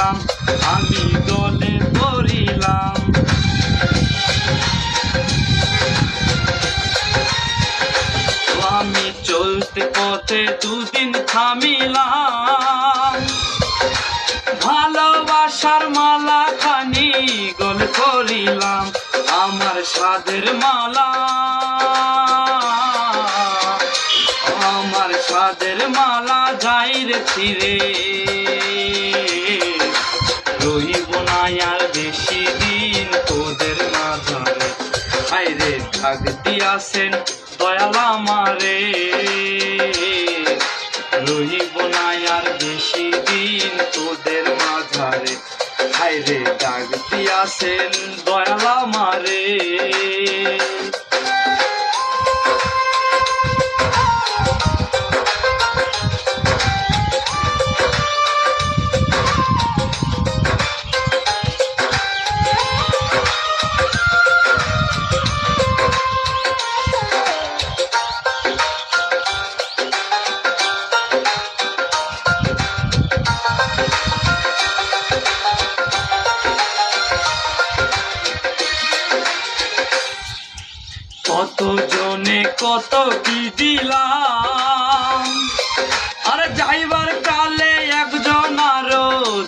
পাইলাম আমি গলে পড়িলাম। আমি চলতে পথে দুদিন থামিলাম, ভালোবাসার মালা খানি গলে পড়িলাম, আমার সাধের মালা, আমার সাধের মালা যাই রে ছিঁড়ে, রহিব না আর বেশি দিন তোদের মাঝারে। হায়রে ডাক দিয়াছেন দয়াল আমারে, রহিব না আর বেশি দিন তোদের মাঝারে। হায়রে ডাক দিয়াছেন দয়াল আমারে। কত জনে কত কি দিলাম, আরে যাইবার কালে একজন আরো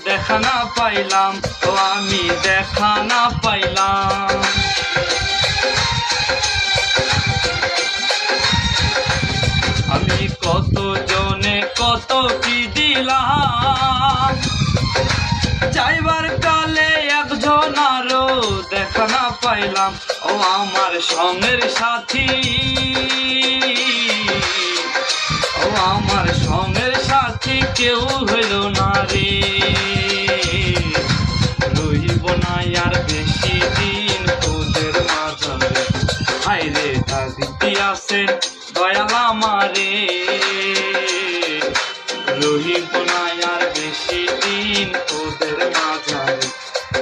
দেখা না পাইলাম, তো আমি দেখা না পাইলাম। আমি কত জনে কত কি দিলাম, যাইবার কালে একজন আরো দেখা না পাইলাম, ও আমার সঙ্গের সাথী, ও আমার সঙ্গের সাথী কেউ হইল না রে, রহিব না আর বেশি দিন তোদের মাঝারে। হায়রে ডাক দিয়াছেন দয়াল আমারে, রহিব না আর বেশি দিন তোদের মাঝারে।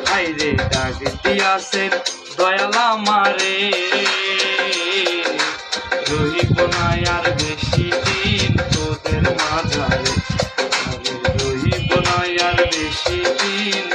হায়রে ডাক দিয়াছেন দয়াল আমারে, রহিব না আর বেশি দিন তোদের মাঝারে, রহিব না আর বেশি দিন